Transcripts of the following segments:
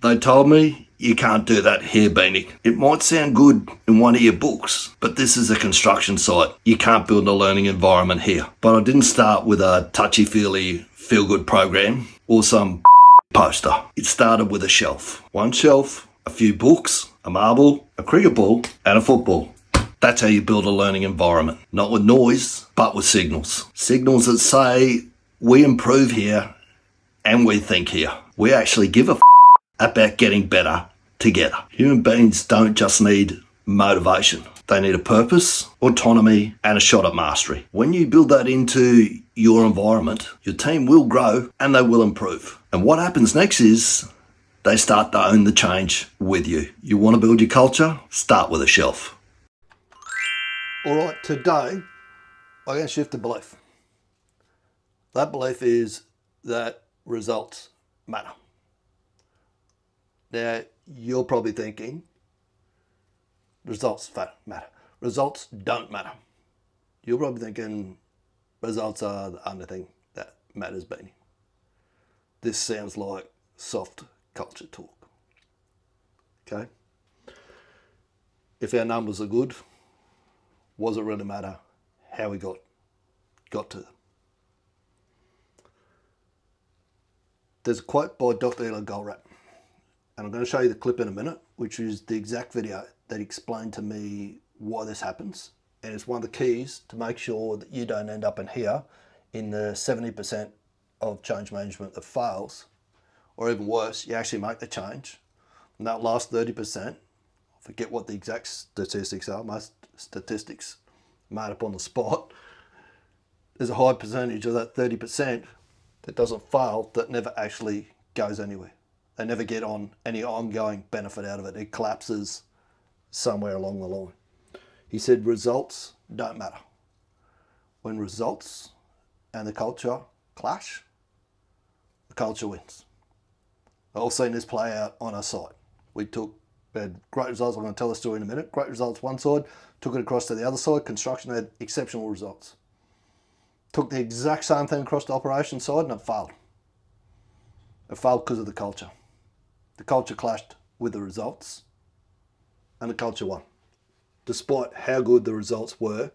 They told me you can't do that here, Beanie. It might sound good in one of your books, but this is a construction site. You can't build a learning environment here. But I didn't start with a touchy-feely feel-good program or some poster. It started with a shelf. One shelf, a few books, a marble, a cricket ball, and a football. That's how you build a learning environment. Not with noise, but with signals. Signals that say, we improve here and we think here. We actually give a about getting better together. Human beings don't just need motivation. They need a purpose, autonomy, and a shot at mastery. When you build that into your environment, your team will grow and they will improve. And what happens next is they start to own the change with you. You want to build your culture? Start with a shelf. All right, today I'm going to shift a belief. That belief is that results matter. Now, you're probably thinking, results matter. Results don't matter. You're probably thinking, results are the only thing that matters, Beanie. This sounds like soft culture talk. Okay? If our numbers are good, what does it really matter how we got to them? There's a quote by Dr. Eli Goldratt, and I'm going to show you the clip in a minute, which is the exact video that explained to me why this happens. And it's one of the keys to make sure that you don't end up in here in the 70% of change management that fails, or even worse, you actually make the change. And that last 30%, I forget what the exact statistics are, most statistics made up on the spot, there's a high percentage of that 30% that doesn't fail that never actually goes anywhere. They never get on any ongoing benefit out of it. It collapses somewhere along the line. He said results don't matter. When results and the culture clash, the culture wins. I've seen this play out on our site. We had great results. I'm going to tell the story in a minute. Great results one side, took it across to the other side. Construction had exceptional results. Took the exact same thing across the operations side and it failed. It failed because of the culture. The culture clashed with the results and the culture won, despite how good the results were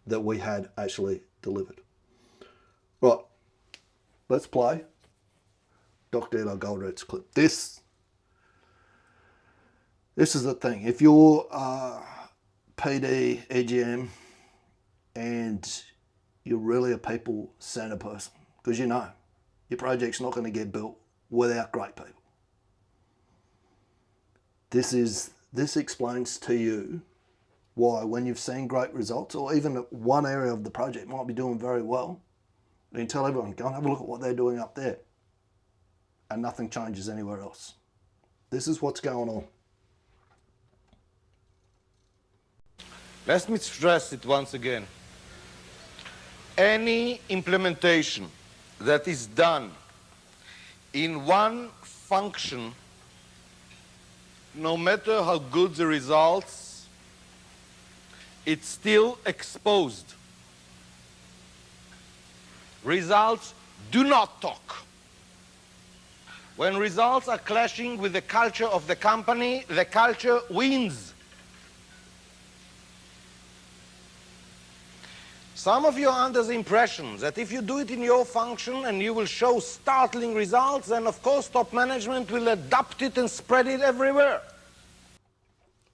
that we had actually delivered. Right, let's play Dr. Eli Goldratt's clip. This is the thing. If you're PD, EGM, and you're really a people-centered person, because you know your project's not going to get built without great people. This explains to you why when you've seen great results, or even one area of the project might be doing very well, you can tell everyone, go and have a look at what they're doing up there, and nothing changes anywhere else. This is what's going on. Let me stress it once again. Any implementation that is done in one function, no matter how good the results, it's still exposed. Results do not talk. When results are clashing with the culture of the company, the culture wins. Some of you are under the impression that if you do it in your function and you will show startling results, then of course top management will adopt it and spread it everywhere.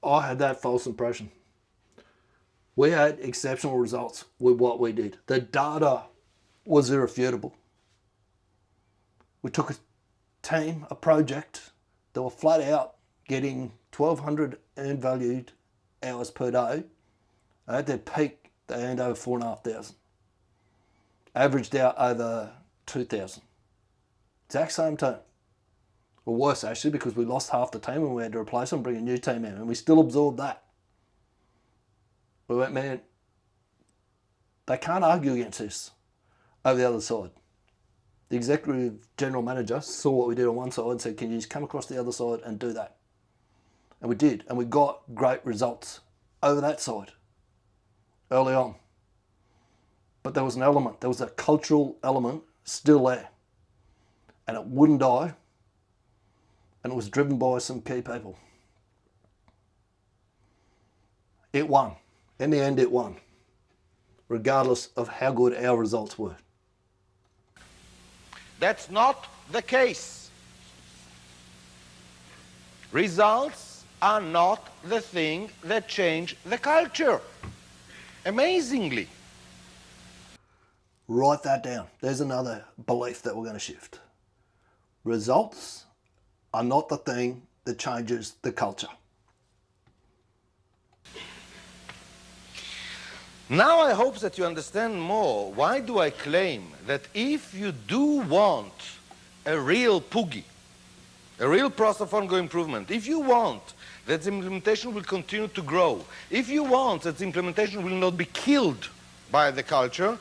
I had that false impression. We had exceptional results with what we did. The data was irrefutable. We took a team, a project, that were flat out getting 1,200 earned valued hours per day. At their peak, they earned over 4,500. Averaged out over 2,000. Exact same team. Or worse actually, because we lost half the team and we had to replace them, bring a new team in, and we still absorbed that. We went, man, they can't argue against this over the other side. The executive general manager saw what we did on one side and said, can you just come across the other side and do that? And we did, and we got great results over that side early on. But there was an element, there was a cultural element still there. And it wouldn't die and it was driven by some key people. It won. In the end, it won, regardless of how good our results were. That's not the case. Results are not the thing that change the culture. Amazingly. Write that down. There's another belief that we're going to shift. Results are not the thing that changes the culture. Now I hope that you understand more. Why do I claim that if you do want a real PUGI, a real process of ongoing improvement, if you want that the implementation will continue to grow, if you want that the implementation will not be killed by the culture,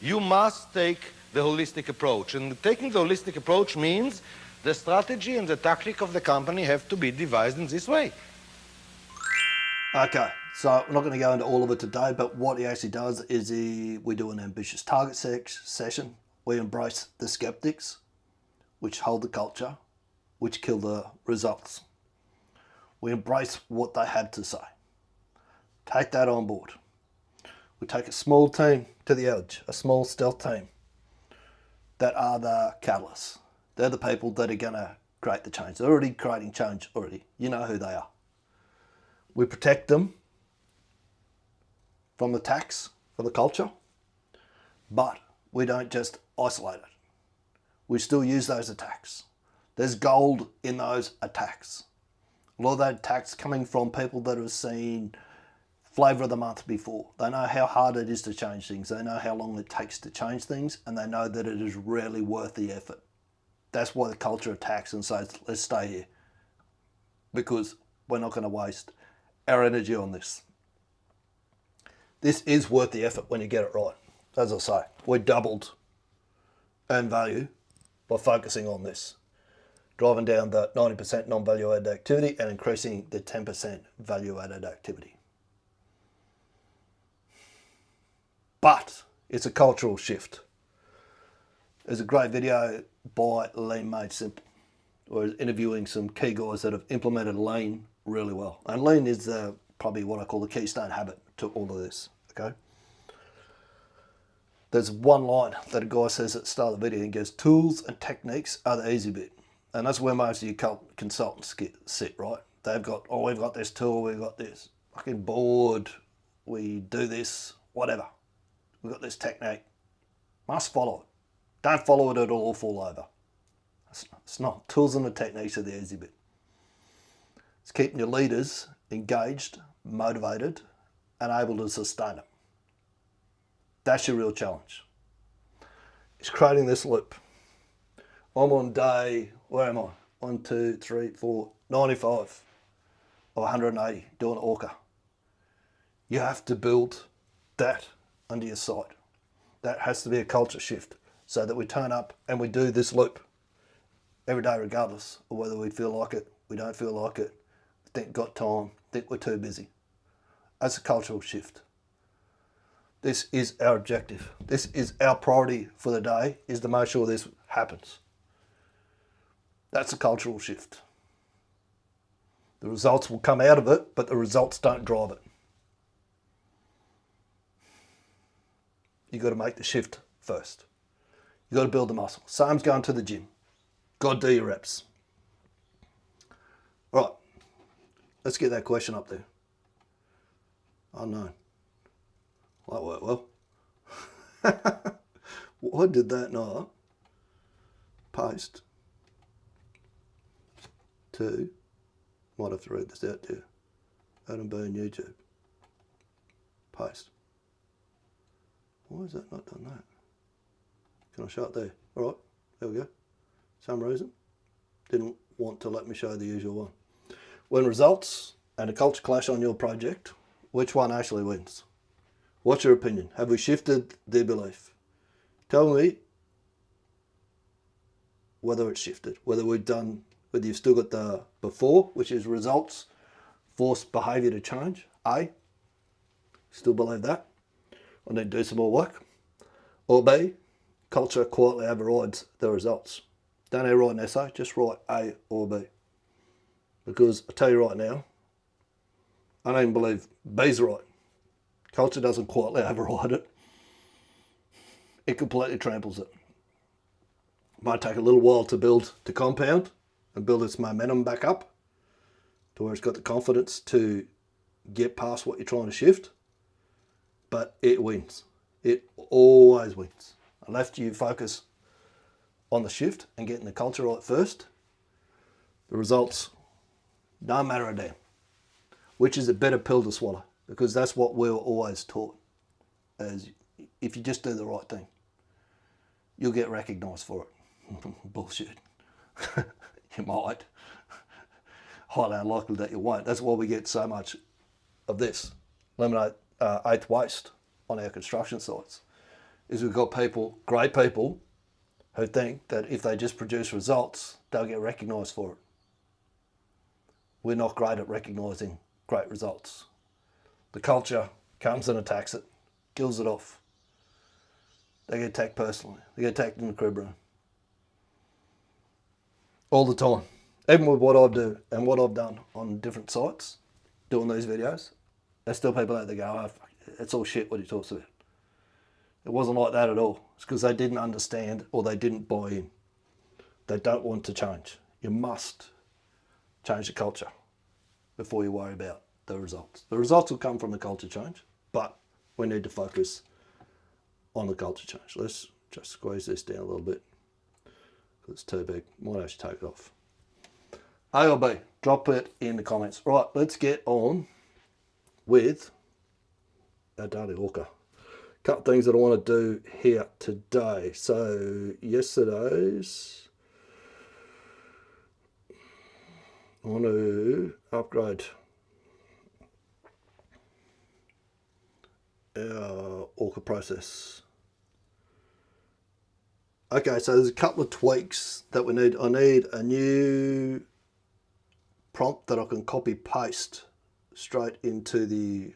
you must take the holistic approach. And taking the holistic approach means the strategy and the tactic of the company have to be devised in this way. Okay, so we're not going to go into all of it today, but what he actually does is we do an ambitious target session. We embrace the skeptics, which hold the culture, which kill the results. We embrace what they had to say. Take that on board. We take a small team to the edge, a small stealth team that are the catalysts. They're the people that are going to create the change. They're already creating change already. You know who they are. We protect them from the attacks, from the culture, but we don't just isolate it. We still use those attacks. There's gold in those attacks. A lot of those attacks coming from people that have seen flavour of the month before. They know how hard it is to change things. They know how long it takes to change things, and they know that it is rarely worth the effort. That's why the culture attacks and says, let's stay here, because we're not going to waste our energy on this. This is worth the effort when you get it right. As I say, we doubled earned value by focusing on this, driving down the 90% non-value added activity and increasing the 10% value added activity. But it's a cultural shift. There's a great video by Lean Made Simple, where he's interviewing some key guys that have implemented Lean really well. And Lean is probably what I call the keystone habit to all of this, okay? There's one line that a guy says at the start of the video, and goes, tools and techniques are the easy bit. And that's where most of your consultants sit, right? They've got, oh, we've got this tool, we've got this fucking board, we do this, whatever. We've got this technique. Must follow it. Don't follow it, it'll all fall over. It's not. Tools and the techniques are the easy bit. It's keeping your leaders engaged, motivated, and able to sustain it. That's your real challenge. It's creating this loop. I'm on day, where am I? 1, 2, 3, 4, 95 or 180 doing ORCA. You have to build that under your sight. That has to be a culture shift so that we turn up and we do this loop every day regardless of whether we feel like it, we don't feel like it, think got time, think we're too busy. That's a cultural shift. This is our objective. This is our priority for the day, is to make sure this happens. That's a cultural shift. The results will come out of it, but the results don't drive it. You've got to make the shift first. You've got to build the muscle. Same's going to the gym. Got to do your reps. Right, let's get that question up there. Unknown. That worked well. Why did that not? Paste. To, might have to read this out there. Adam B on YouTube. Paste. Why has that not done that? Can I show it there? All right, there we go. Some reason, didn't want to let me show the usual one. When results and a culture clash on your project, which one actually wins? What's your opinion? Have we shifted the belief? Tell me whether it's shifted, whether you've still got the before, which is results, force behaviour to change. A, still believe that. I need to do some more work. Or B, culture quietly overrides the results. Don't ever write an essay, just write A or B. Because I tell you right now, I don't even believe B's right. Culture doesn't quietly override it. It completely tramples it. It might take a little while to compound and build its momentum back up to where it's got the confidence to get past what you're trying to shift, but it wins. It always wins. Unless you focus on the shift and getting the culture right first, the results don't matter a damn. Which is a better pill to swallow, because that's what we're always taught, as if you just do the right thing, you'll get recognised for it. Bullshit. You might. Highly unlikely that you won't. That's why we get so much of this. Eliminate eighth waste on our construction sites. Is we've got people, great people, who think that if they just produce results, they'll get recognised for it. We're not great at recognising great results. The culture comes and attacks it, kills it off. They get attacked personally. They get attacked in the crib room. All the time. Even with what I do and what I've done on different sites, doing these videos, there's still people out there go, oh, it's all shit what he talks about. It wasn't like that at all. It's because they didn't understand or they didn't buy in. They don't want to change. You must change the culture before you worry about the results. The results will come from the culture change, but we need to focus on the culture change. Let's just squeeze this down a little bit because it's too big. Might actually take it off. A or B? Drop it in the comments. Right, let's get on with our daily ORCA. Couple things that I want to do here today. So yesterday's, I want to upgrade our ORCA process. Okay, so there's a couple of tweaks that we need. I need a new prompt that I can copy paste straight into the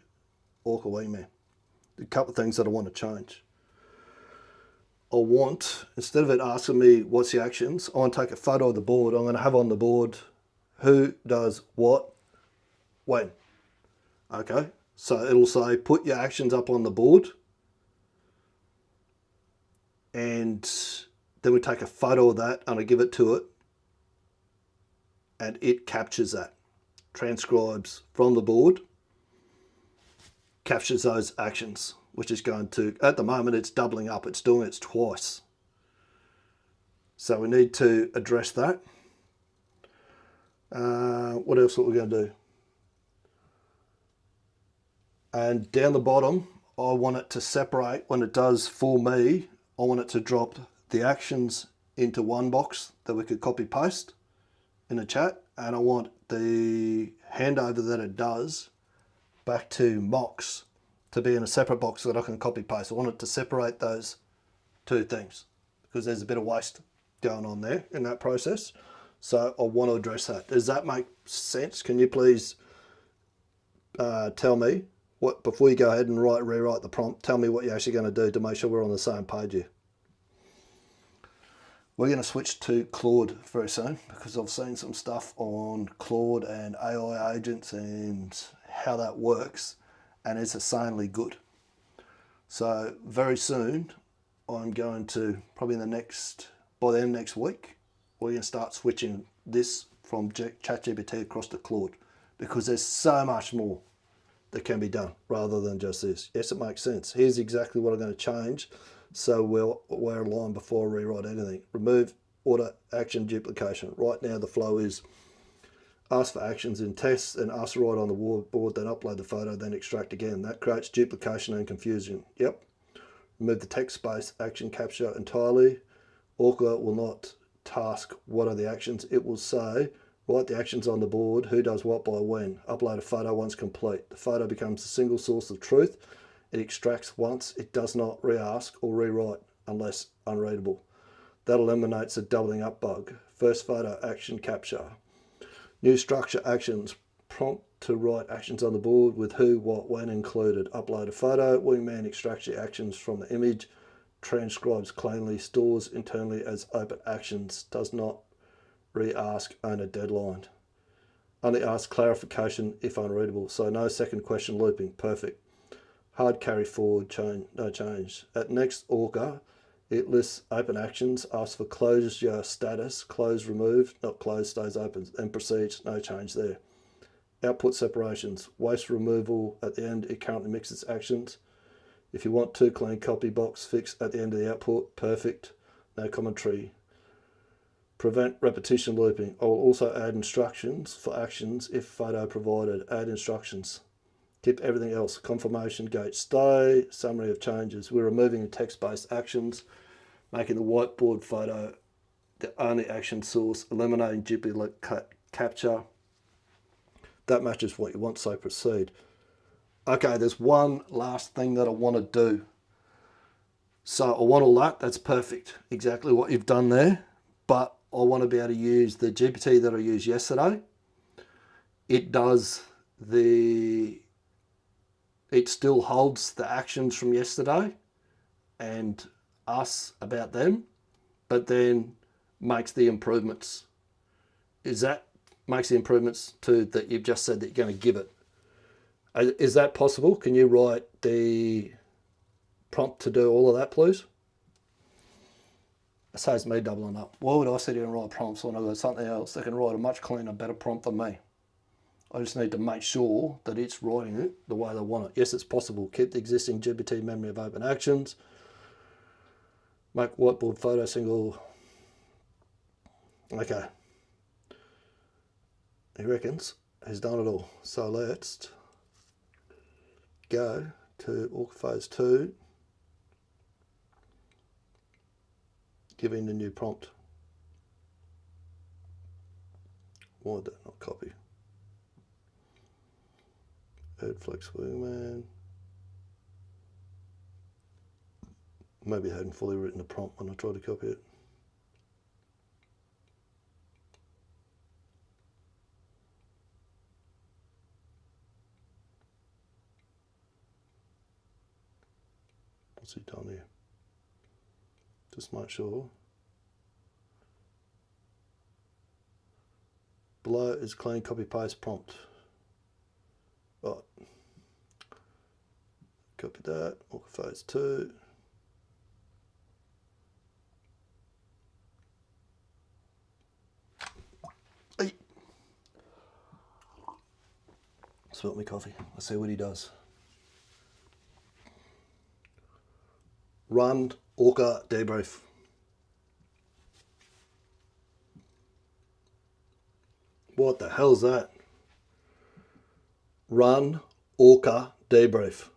ORCA wingman. A couple of things that I want to change. I want, instead of it asking me what's the actions, I want to take a photo of the board. I'm going to have on the board who does what, when. Okay, so it'll say put your actions up on the board, and then we take a photo of that and I give it to it, and it captures that, transcribes from the board, captures those actions, which is going to, at the moment it's doubling up, it's doing it twice. So we need to address that. What else are we going to do? And down the bottom, I want it to separate, when it does for me, I want it to drop the actions into one box that we could copy paste in a chat, and I want the handover that it does back to mocks to be in a separate box that I can copy paste. I want it to separate those two things because there's a bit of waste going on there in that process. So I want to address that. Does that make sense? Can you please tell me what, before you go ahead and rewrite the prompt, tell me what you're actually going to do to make sure we're on the same page here. We're going to switch to Claude very soon because I've seen some stuff on Claude and AI agents and how that works, and it's insanely good. So very soon, I'm going to, probably in the next, by the end of next week, we're going to start switching this from ChatGPT across to Claude because there's so much more that can be done rather than just this. Yes, it makes sense. Here's exactly what I'm going to change so we're aligned before I rewrite anything. Remove auto action duplication. Right now the flow is ask for actions in tests and ask to write on the board, then upload the photo, then extract again. That creates duplication and confusion. Yep. Remove the text space action capture entirely. ORCA will not task what are the actions. It will say write the actions on the board, who does what by when. Upload a photo once complete. The photo becomes a single source of truth. It extracts once. It does not re-ask or rewrite unless unreadable. That eliminates a doubling up bug. First photo action capture. New structure actions. Prompt to write actions on the board with who, what, when included. Upload a photo. Wingman extracts the actions from the image. Transcribes cleanly. Stores internally as open actions. Does not re-ask, own a deadline. Only ask clarification if unreadable. So no second question looping. Perfect. Hard carry forward, change, no change. At next ORCA, it lists open actions, asks for closure status, close removed, not close stays open, and proceeds, no change there. Output separations, waste removal at the end, it currently mixes actions. If you want to, clean copy box fix at the end of the output, perfect, no commentary. Prevent repetition looping. I will also add instructions for actions if photo provided. Add instructions. Keep everything else. Confirmation, gate stay, summary of changes. We're removing the text-based actions, making the whiteboard photo the only action source, eliminating duplicate capture. That matches what you want, so proceed. Okay, there's one last thing that I want to do. So I want all that, that's perfect. Exactly what you've done there. But I want to be able to use the GPT that I used yesterday. It still holds the actions from yesterday and asks about them, but then makes the improvements. Makes the improvements to that you've just said that you're going to give it. Is that possible? Can you write the prompt to do all of that, please? It saves me doubling up. Why would I sit here and write prompts when I've got something else that can write a much cleaner, better prompt than me? I just need to make sure that it's writing it the way they want it. Yes, it's possible. Keep the existing GPT memory of open actions. Make whiteboard photo single. Okay. He reckons he's done it all. So let's go to ORCA phase 2. Give in the new prompt. Why did that not copy? Add flex wingman. Maybe I hadn't fully written the prompt when I tried to copy it. What's he done here? Just make sure. Below is clean copy paste prompt. Right. Copy that. ORCA phase 2. Hey. Spilt me coffee. Let's see what he does. Run ORCA debrief. What the hell's that? Run ORCA debrief.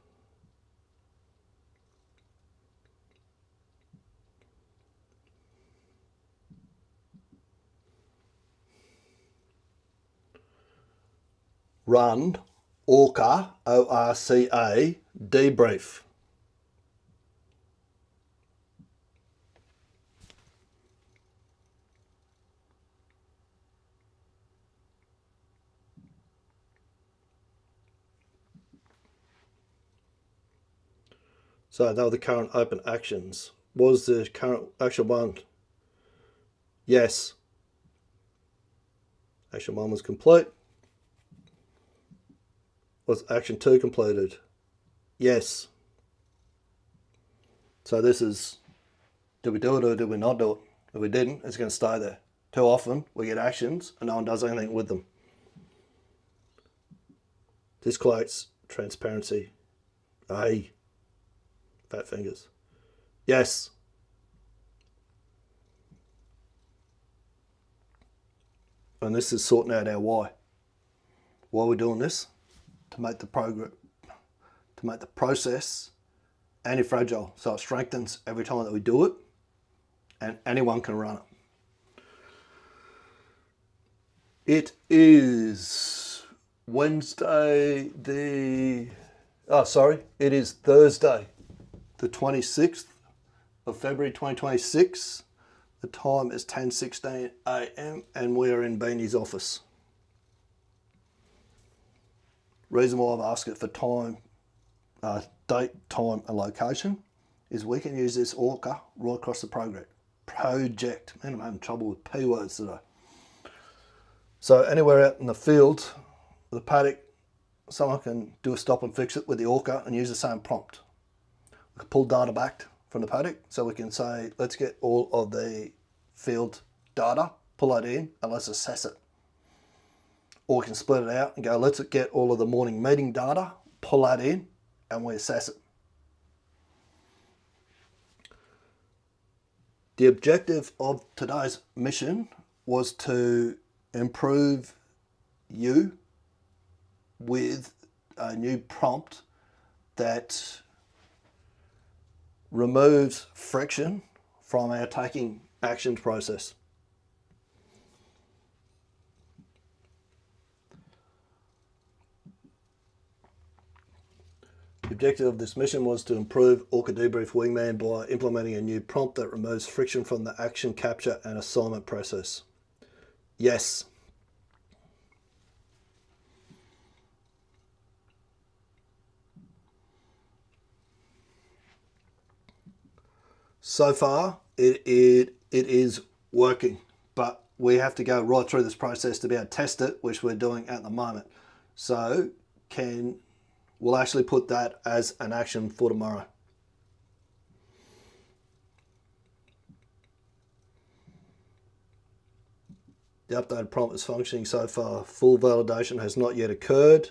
Run ORCA, ORCA, debrief. So they were the current open actions. Was the current action 1? Yes. Action 1 was complete. Was action 2 completed? Yes. So this is, did we do it or did we not do it? If we didn't, it's going to stay there. Too often we get actions and no one does anything with them. This creates transparency. Hey, fat fingers. Yes. And this is sorting out our why. Why are we doing this? To make the process anti-fragile. So it strengthens every time that we do it and anyone can run it. It is Wednesday it is Thursday, the 26th of February 2026. The time is 10:16 a.m. and we are in Beanie's office. Reason why I've asked it for time, date, time and location is we can use this ORCA right across the project. Man, I'm having trouble with P words today. So anywhere out in the field, the paddock, someone can do a stop and fix it with the ORCA and use the same prompt. We can pull data back from the paddock, so we can say, let's get all of the field data, pull that in, and let's assess it. Or we can split it out and go, let's get all of the morning meeting data, pull that in, and we assess it. The objective of today's mission was to improve you with a new prompt that removes friction from our taking actions process. The objective of this mission was to improve ORCA Debrief Wingman by implementing a new prompt that removes friction from the action capture and assignment process. Yes. So far, it is working, but we have to go right through this process to be able to test it, which we're doing at the moment. So we'll actually put that as an action for tomorrow. The updated prompt is functioning so far. Full validation has not yet occurred.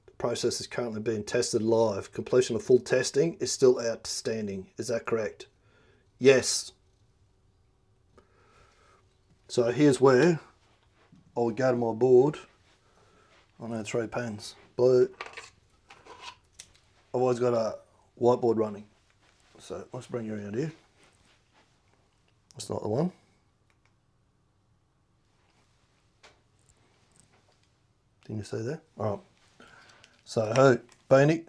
The process is currently being tested live. Completion of full testing is still outstanding. Is that correct? Yes. So here's where I would go to my board. I know 3 pens. Blue. I've always got a whiteboard running. So let's bring you around here. That's not the one. Can you see there? All right. So, hey, Beanie.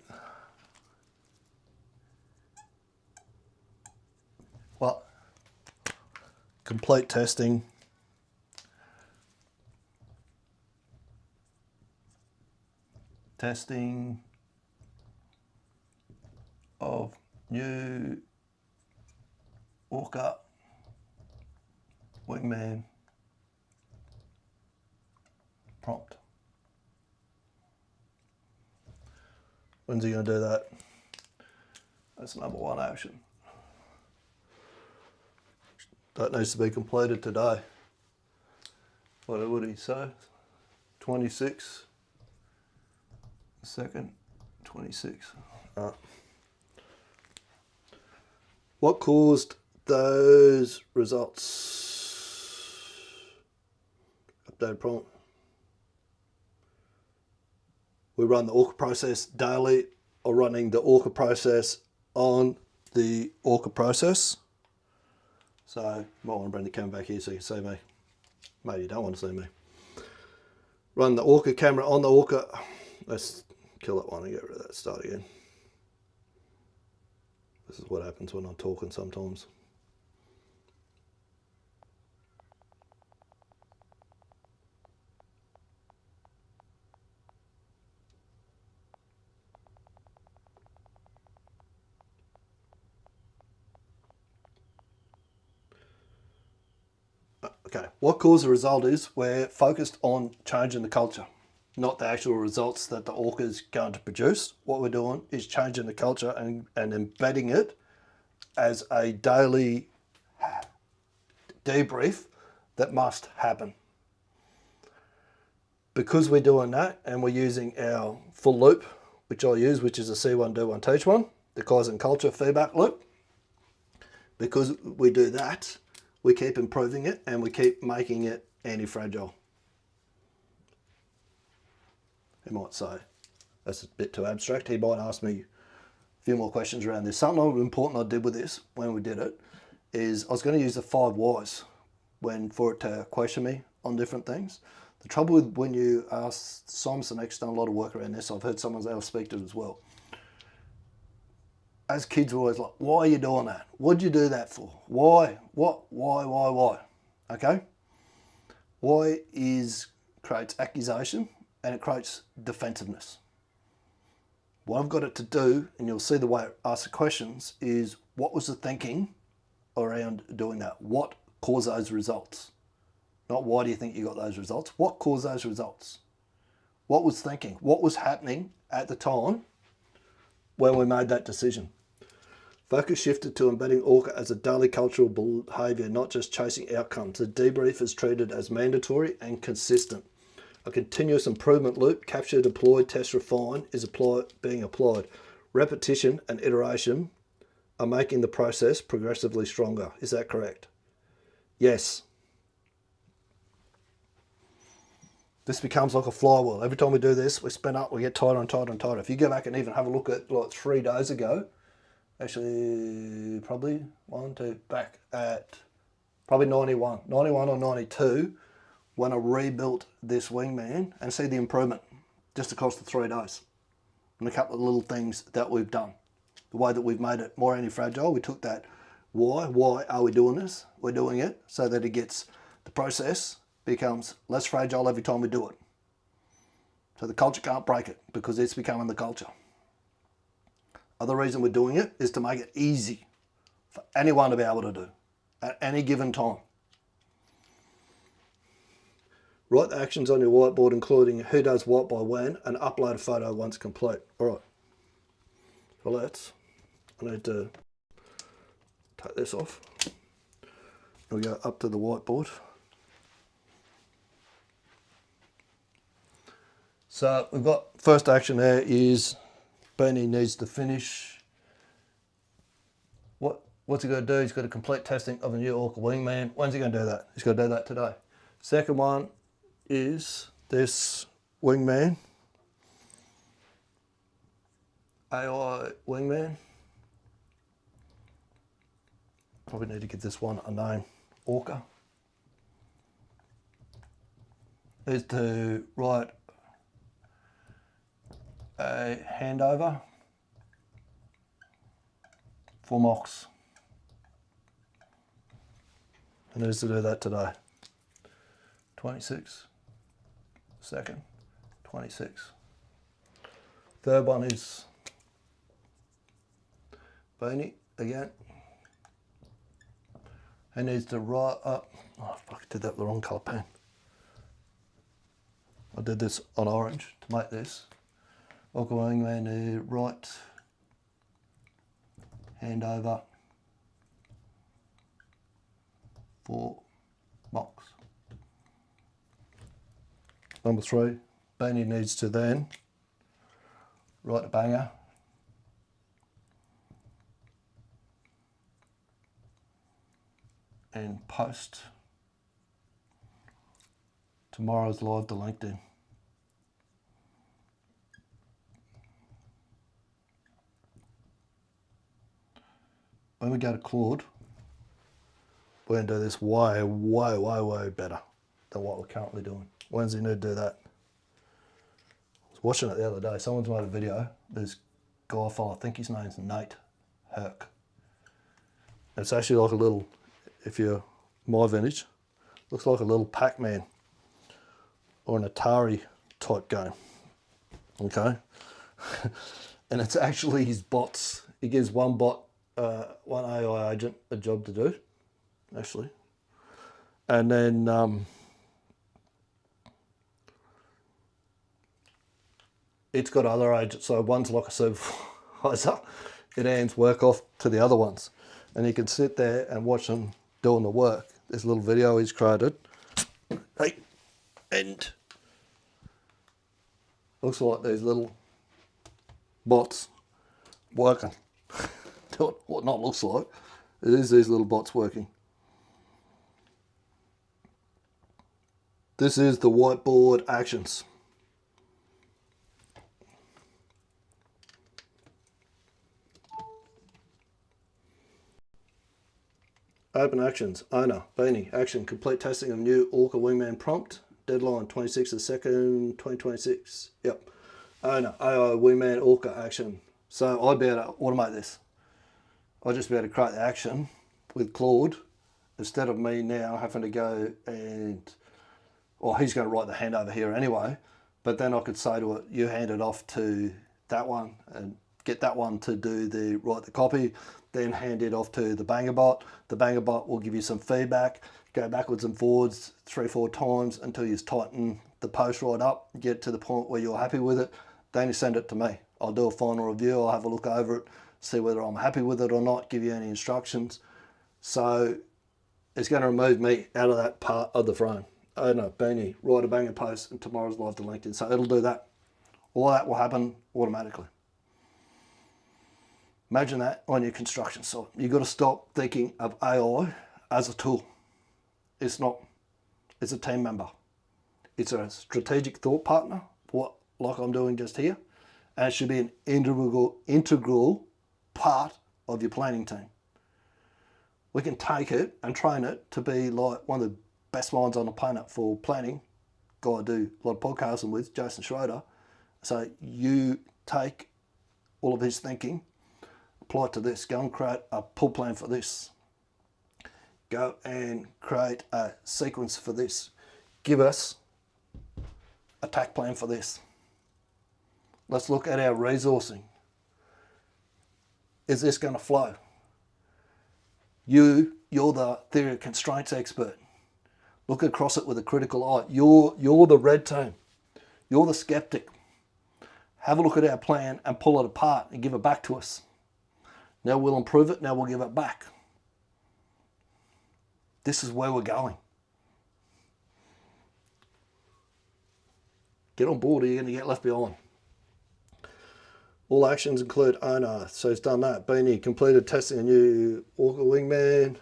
Well, complete testing. Testing of new ORCA Wingman prompt. When's he going to do that? That's number 1 action. That needs to be completed today. What would he say? 26. Second, 26. What caused those results? Update prompt. We run the ORCA process daily, or running the ORCA process on the ORCA process. So I might want to bring the camera back here so you can see me. Maybe you don't want to see me. Run the ORCA camera on the ORCA. Let's kill that one and get rid of that. Start again. This is what happens when I'm talking sometimes. Okay, what caused the result is we're focused on changing the culture, not the actual results that the ORCA is going to produce. What we're doing is changing the culture and embedding it as a daily debrief that must happen. Because we're doing that and we're using our full loop, which I use, which is a see one, do one, teach one, the Kaizen culture feedback loop. Because we do that, we keep improving it and we keep making it anti-fragile. He might say, that's a bit too abstract. He might ask me a few more questions around this. Something important I did with this when we did it is I was going to use the 5 whys for it to question me on different things. The trouble with when you ask, Simon's done a lot of work around this. I've heard someone else speak to it as well. As kids, we're always like, why are you doing that? What'd you do that for? Why? What? Why? Okay? Why creates accusation and it creates defensiveness. What I've got it to do, and you'll see the way it asks the questions, is what was the thinking around doing that? What caused those results? Not why do you think you got those results? What caused those results? What was thinking? What was happening at the time when we made that decision? Focus shifted to embedding ORCA as a daily cultural behaviour, not just chasing outcomes. The debrief is treated as mandatory and consistent. A continuous improvement loop, capture, deploy, test, refine, is being applied. Repetition and iteration are making the process progressively stronger. Is that correct? Yes. This becomes like a flywheel. Every time we do this, we spin up, we get tighter and tighter and tighter. If you go back and even have a look at like 3 days ago, actually probably back at probably 91 or 92, when I rebuilt this wingman, and see the improvement just across the 3 days. And a couple of little things that we've done. The way that we've made it more anti-fragile, we took that why are we doing this? We're doing it so that the process becomes less fragile every time we do it. So the culture can't break it because it's becoming the culture. Other reason we're doing it is to make it easy for anyone to be able to do at any given time. Write the actions on your whiteboard, including who does what by when, and upload a photo once complete. All right. So I need to take this off. We'll go up to the whiteboard. So we've got first action there is Bernie needs to finish. What's he got to do? He's got to complete testing of a new ORCA wingman. When's he going to do that? He's got to do that today. Second one is this wingman, AI wingman. Probably need to give this one a name, ORCA. Is to write a handover for mocks. And is to do that today. 26. Second, 26. Third one is Boney again. He needs to write up. Oh, fuck, I did that with the wrong colour pen. I did this on orange to make this. ORCA wingman to write handover for mocks. Number 3, Boney needs to then write a banger and post tomorrow's live to LinkedIn. When we go to Claude, we're going to do this way better than what we're currently doing. When's he need to do that? I was watching it the other day. Someone's made a video. This guy fella, I think his name's Nate Herc. It's actually like a little, if you're my vintage, looks like a little Pac-Man or an Atari type game. Okay? And it's actually his bots. He gives one bot, one AI agent a job to do, actually. And then it's got other agents. So one's like a supervisor. It hands work off to the other ones. And you can sit there and watch them doing the work. This little video he's created. Hey, and looks like these little bots working. What not looks like. It is these little bots working. This is the whiteboard actions. Open actions. Owner, Beanie, action, complete testing of new ORCA wingman prompt. Deadline 26th of 2nd, 2026. Yep. Owner, AI wingman ORCA action. So I'd be able to automate this. I'd just be able to create the action with Claude instead of me now having to go and, well, he's going to write the handover here anyway, but then I could say to it, you hand it off to that one and get that one to write the copy, then hand it off to the banger bot. The banger bot will give you some feedback, go backwards and forwards 3-4 times until you tighten the post right up, get to the point where you're happy with it. Then you send it to me. I'll do a final review, I'll have a look over it, see whether I'm happy with it or not, give you any instructions. So it's going to remove me out of that part of the frame. Oh no, Beanie, write a banger post and tomorrow's live to LinkedIn. So it'll do that. All that will happen automatically. Imagine that on your construction site. You've got to stop thinking of AI as a tool. It's not. It's a team member. It's a strategic thought partner, like I'm doing just here. And it should be an integral part of your planning team. We can take it and train it to be like one of the best minds on the planet for planning. Guy I do a lot of podcasting with, Jason Schroeder. So you take all of his thinking, apply it to this, go and create a pull plan for this. Go and create a sequence for this. Give us a attack plan for this. Let's look at our resourcing. Is this going to flow? You're the theory of constraints expert. Look across it with a critical eye. You're the red team. You're the skeptic. Have a look at our plan and pull it apart and give it back to us. Now we'll improve it, now we'll give it back. This is where we're going. Get on board or you're going to get left behind. All actions include owner, so he's done that. Beanie completed testing a new ORCA wingman.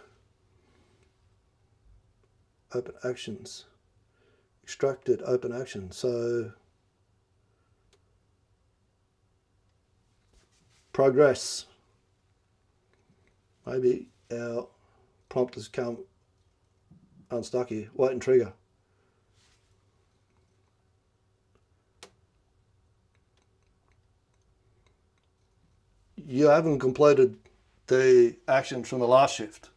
Open actions. Extracted open action. So progress. Maybe our prompt has come unstuck here. Wait and trigger. You haven't completed the actions from the last shift.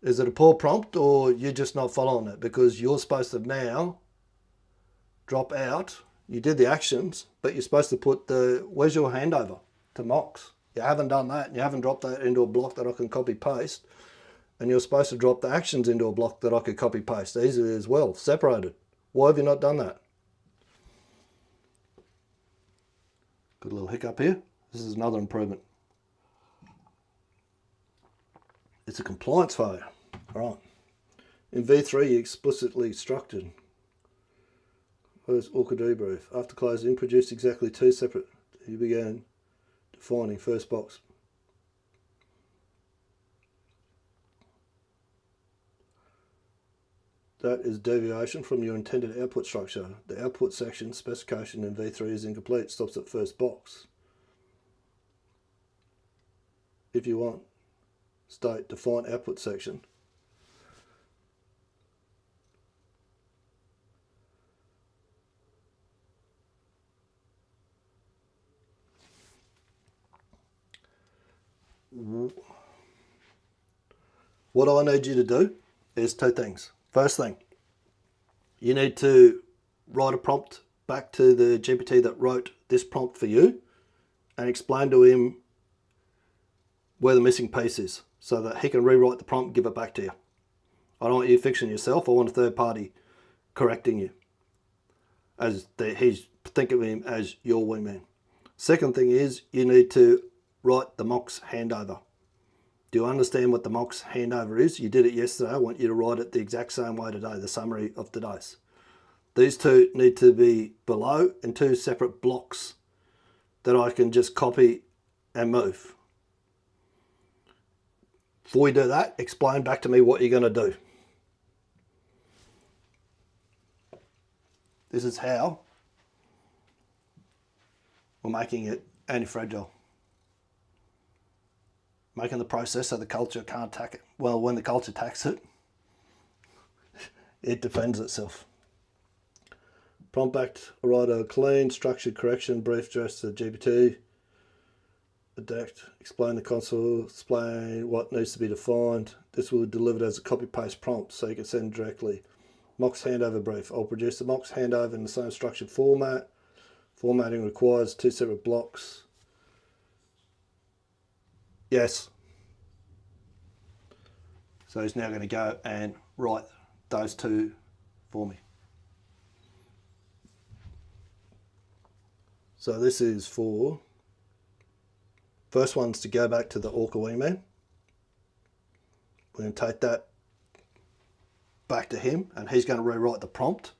Is it a poor prompt or you're just not following it? Because you're supposed to now drop out. You did the actions, but you're supposed to put where's your handover to mocks? You haven't done that. You haven't dropped that into a block that I can copy paste. And you're supposed to drop the actions into a block that I could copy paste easily as well, separated. Why have you not done that? Good little hiccup here. This is another improvement. It's a compliance failure. All right. In V3, you explicitly structured. Close ORCA debrief. After closing, produced exactly two separate. You began defining first box. That is deviation from your intended output structure. The output section specification in V3 is incomplete. Stops at first box. If you want, state define output section. What I need you to do is two things. First thing, you need to write a prompt back to the GPT that wrote this prompt for you and explain to him where the missing piece is so that he can rewrite the prompt and give it back to you. I don't want you fixing yourself. I want a third party correcting you. He's thinking of him as your wingman. Second thing is you need to write the mocks handover. Do you understand what the mocks handover is? You did it yesterday. I want you to write it the exact same way today, the summary of today's. These two need to be below in two separate blocks that I can just copy and move. Before we do that, explain back to me what you're going to do. This is how we're making it anti-fragile. Making the process so the culture can't attack it. Well, when the culture attacks it, it defends itself. Prompt back, write a clean, structured correction, brief address to GPT. Adapt, explain the console, explain what needs to be defined. This will be delivered as a copy-paste prompt so you can send directly. Mocks handover brief. I'll produce the mocks handover in the same structured format. Formatting requires two separate blocks. Yes. So he's now going to go and write those two for me. So this is for, first one's to go back to the ORCA wingman. We're going to take that back to him and he's going to rewrite the prompt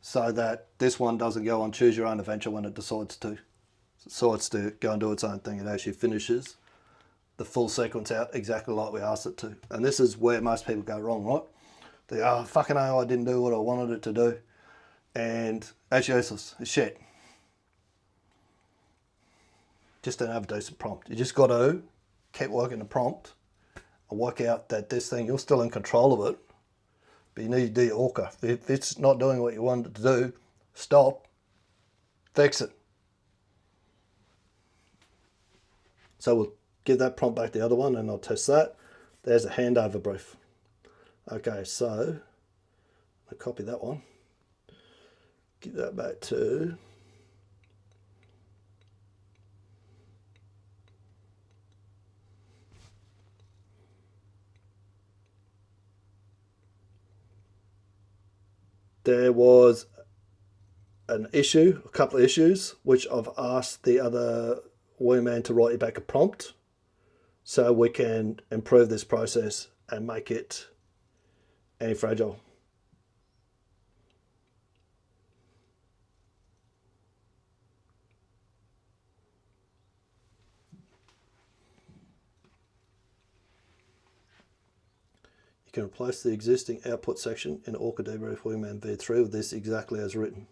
so that this one doesn't go on choose your own adventure when it decides to go and do its own thing. It actually finishes the full sequence out exactly like we asked it to. And this is where most people go wrong, right? They go, oh, fucking hell, I didn't do what I wanted it to do. And it's useless. It's shit. Just don't have a decent prompt. You just got to keep working the prompt and work out that this thing, you're still in control of it, but you need to do your ORCA. If it's not doing what you wanted it to do, stop, fix it. So we'll give that prompt back to the other one and I'll test that. There's a handover brief. Okay, so I'll copy that one. Give that back to there was an issue, a couple of issues, which I've asked the other wingman to write you back a prompt so we can improve this process and make it anti-fragile. You can replace the existing output section in ORCA debrief wingman v3 with this exactly as written.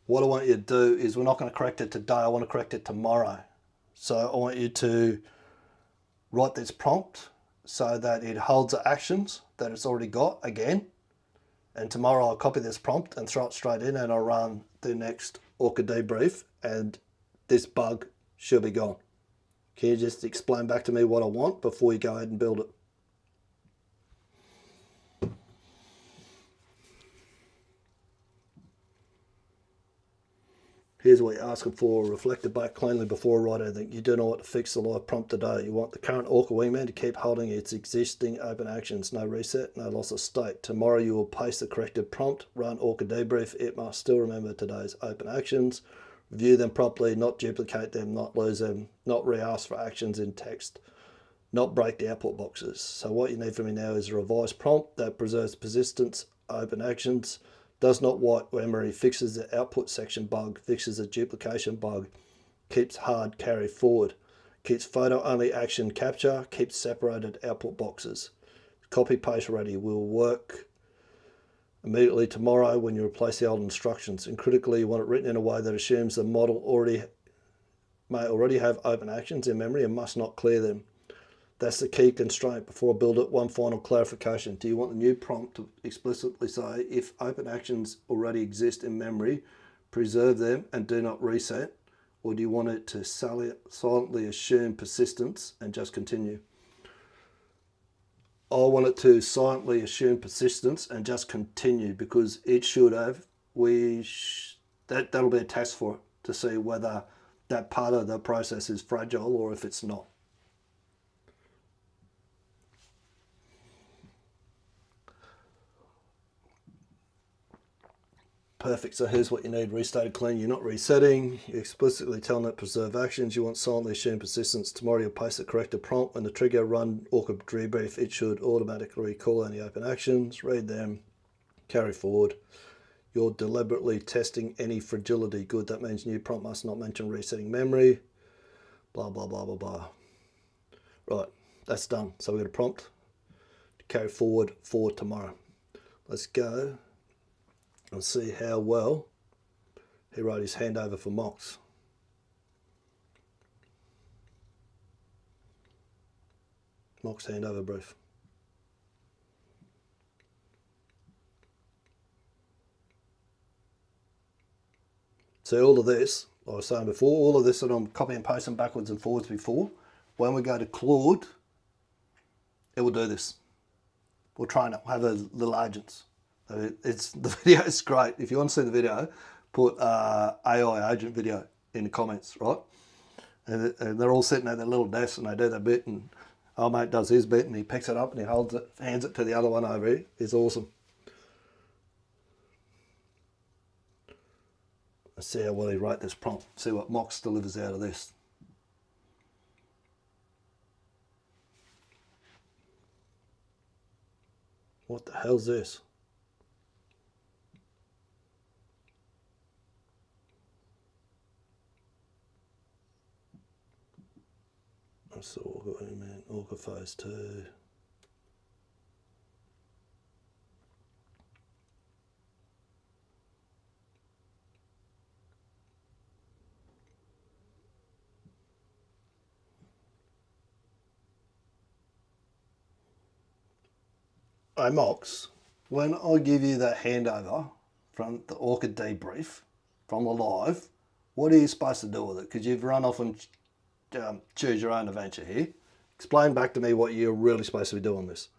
What I want you to do is we're not going to correct it today, I want to correct it tomorrow. So I want you to write this prompt so that it holds the actions that it's already got again. And tomorrow I'll copy this prompt and throw it straight in and I'll run the next ORCA debrief and this bug should be gone. Can you just explain back to me what I want before you go ahead and build it? Here's what you're asking for. Reflect it back cleanly before I write anything. You do not want to fix the live prompt today. You want the current ORCA wingman to keep holding its existing open actions. No reset, no loss of state. Tomorrow you will paste the corrected prompt, run ORCA debrief. It must still remember today's open actions. Review them properly, not duplicate them, not lose them, not re-ask for actions in text, not break the output boxes. So what you need from me now is a revised prompt that preserves persistence, open actions, does not wipe memory, fixes the output section bug, fixes the duplication bug, keeps hard carry forward, keeps photo only action capture, keeps separated output boxes. Copy paste ready will work immediately tomorrow when you replace the old instructions. And critically, you want it written in a way that assumes the model may already have open actions in memory and must not clear them. That's the key constraint. Before I build it, one final clarification. Do you want the new prompt to explicitly say, if open actions already exist in memory, preserve them and do not reset? Or do you want it to silently assume persistence and just continue? I want it to silently assume persistence and just continue because it should have, that'll be a test for it to see whether that part of the process is fragile or if it's not. Perfect, so here's what you need. Restated clean, you're not resetting. You're explicitly telling it preserve actions. You want silently assume persistence. Tomorrow you'll paste the corrected prompt. When the trigger run ORCA debrief, it should automatically recall any open actions, read them, carry forward. You're deliberately testing any fragility. Good, that means new prompt must not mention resetting memory. Blah, blah, blah, blah, blah. Right, that's done. So we've got a prompt to carry forward for tomorrow. Let's go and see how well he wrote his handover for mocks. Mocks handover brief. See, all of this, like I was saying before, all of this that I'm copying and pasting backwards and forwards before, when we go to Claude, it will do this. We'll train it, we'll have those little agents. It's the video is great. If you want to see the video, put AI agent video in the comments, right? And they're all sitting at their little desks and they do their bit, and our mate does his bit and he picks it up and he holds it, hands it to the other one over here. It's awesome. Let's see how well he wrote this prompt. See what Mox delivers out of this. What the hell's this? That's the ORCA, man. ORCA phase 2. Hey Mox, when I give you that handover from the ORCA debrief, from the live, what are you supposed to do with it? Because you've run off and choose your own adventure here. Explain back to me what you're really supposed to be doing this.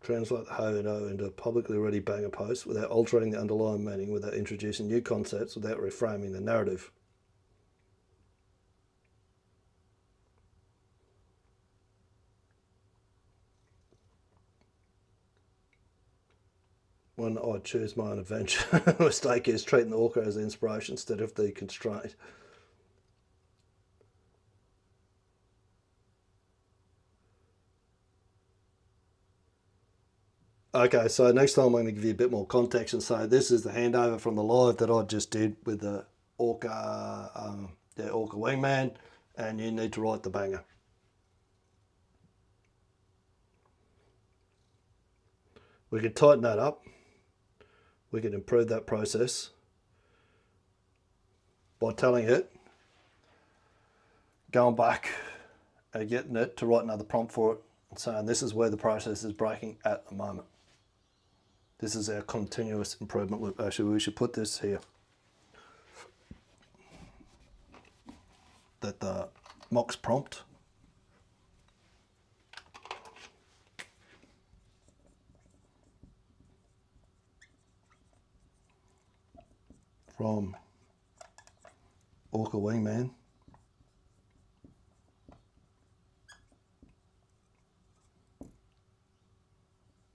Translate the how-to into a publicly ready banger post without altering the underlying meaning, without introducing new concepts, without reframing the narrative. When I choose my own adventure, the mistake is treating the ORCA as the inspiration instead of the constraint. Okay, so next time I'm going to give you a bit more context and say this is the handover from the live that I just did with the ORCA, ORCA wingman, and you need to write the banger. We can tighten that up. We can improve that process by telling it, going back and getting it to write another prompt for it and saying this is where the process is breaking at the moment. This is our continuous improvement loop. Actually, we should put this here. That the Mox prompt from ORCA wingman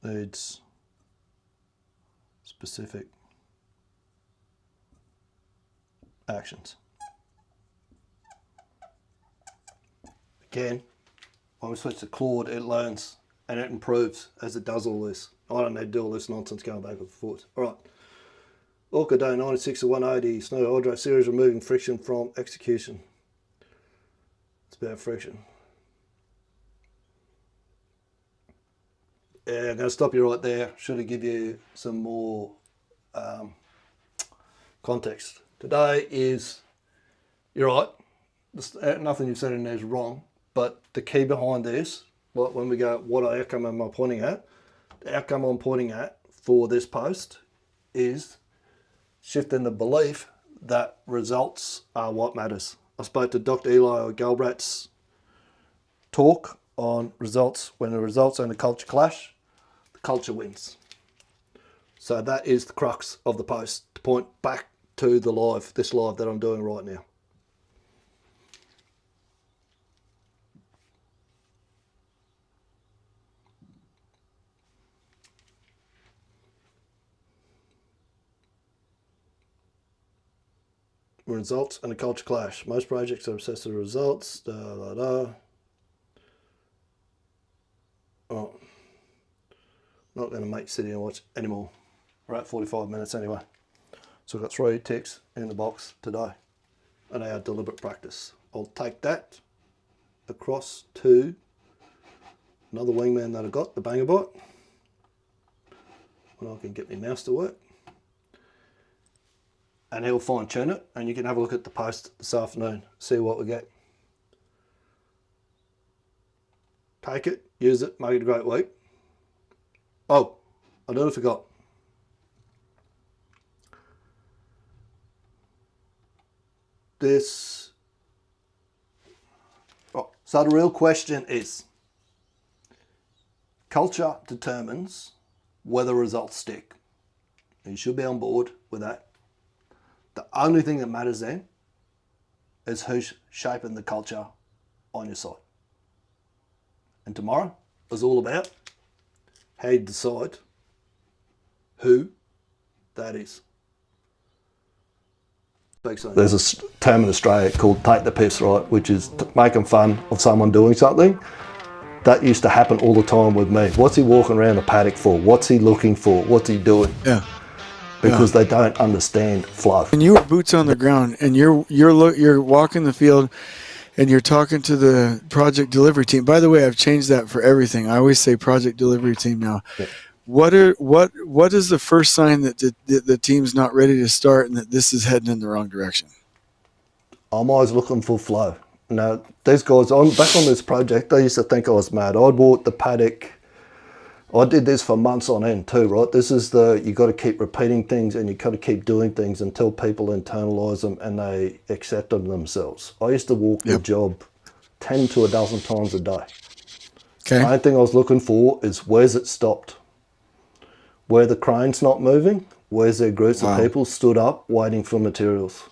needs specific actions. Again, when we switch to Claude, it learns and it improves as it does all this. I don't need to do all this nonsense going back and forth. All right. ORCA day 96 to 180, snow hydrate series, removing friction from execution. It's about friction. Yeah, I'm going to stop you right there. Should have give you some more context. Today is, you're right, nothing you've said in there is wrong, but the key behind this, like when we go, what outcome am I pointing at? The outcome I'm pointing at for this post is shifting the belief that results are what matters. I spoke to Dr. Eli Galbraith's talk on results. When the results and the culture clash, the culture wins. So that is the crux of the post, to point back to the live, this live that I'm doing right now. Results and a culture clash. Most projects are obsessed with results. Oh, not going to make City and watch anymore. We're at 45 minutes anyway. So I've got 3 ticks in the box today. And our deliberate practice. I'll take that across to another wingman that I got, the Banger Bot. When I can get my mouse to work. And he'll fine tune it, and you can have a look at the post this afternoon, see what we get. Take it, use it, make it a great week. Oh, I nearly forgot. This. Oh, so the real question is, culture determines whether results stick. You should be on board with that. The only thing that matters then is who's shaping the culture on your side. And tomorrow is all about how you decide who that is. There's a term in Australia called take the piss, right? Which is making fun of someone doing something. That used to happen all the time with me. What's he walking around the paddock for? What's he looking for? What's he doing? Yeah. Because they don't understand flow. And you were boots on the ground, and you're walking the field, and you're talking to the project delivery team. By the way, I've changed that for everything. I always say project delivery team now. Yeah. What is the first sign that the team's not ready to start and that this is heading in the wrong direction? I'm always looking for flow. Now, these guys, back on this project, they used to think I was mad. I'd walk the paddock. I did this for months on end too, right? This is you got to keep repeating things and you got to keep doing things until people internalize them and they accept them themselves. I used to walk the job 10 to a dozen times a day. Okay. The main thing I was looking for is where's it stopped? Where the crane's not moving, where's there groups of people stood up waiting for materials?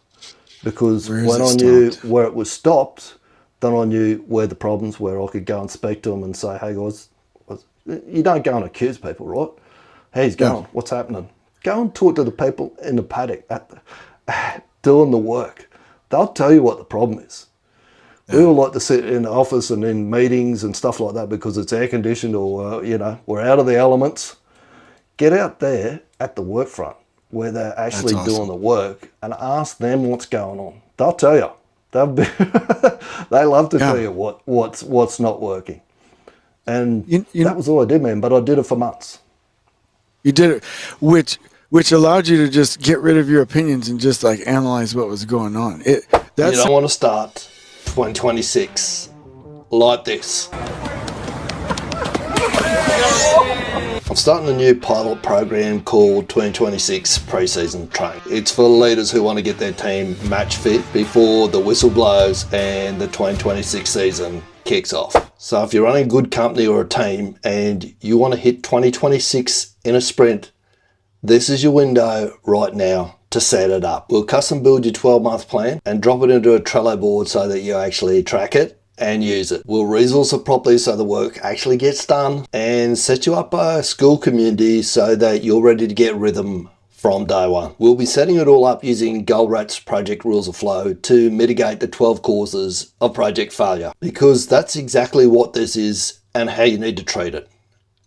Because when I knew where it was stopped, then I knew where the problems were. I could go and speak to them and say, hey guys, you don't go and accuse people, right? How's it going? What's happening? Go and talk to the people in the paddock doing the work. They'll tell you what the problem is. We all like to sit in the office and in meetings and stuff like that because it's air conditioned or, we're out of the elements. Get out there at the work front where they're actually doing the work and ask them what's going on. They'll tell you. They love to tell you what's not working. And that was all I did, man. But I did it for months. You did it, which allowed you to just get rid of your opinions and just like analyze what was going on. You don't want to start 2026 like this. I'm starting a new pilot program called 2026 Preseason Training. It's for leaders who want to get their team match fit before the whistle blows and the 2026 season kicks off. So if you're running a good company or a team and you want to hit 2026 in a sprint, this is your window right now to set it up. We'll custom build your 12-month plan and drop it into a Trello board so that you actually track it and use it. We'll resource it properly so the work actually gets done and set you up a school community so that you're ready to get rhythm from day one. We'll be setting it all up using Goldratt's project rules of flow to mitigate the 12 causes of project failure, because that's exactly what this is and how you need to treat it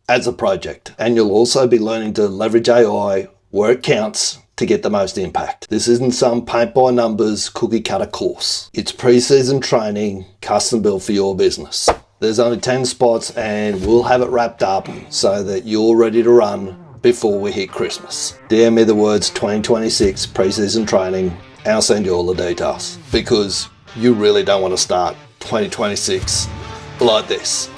as a project. And you'll also be learning to leverage AI where it counts to get the most impact. This isn't some paint by numbers cookie cutter course. It's pre-season training custom built for your business. There's only 10 spots and we'll have it wrapped up so that you're ready to run before we hit Christmas. DM me the words 2026 pre-season training and I'll send you all the details, because you really don't want to start 2026 like this.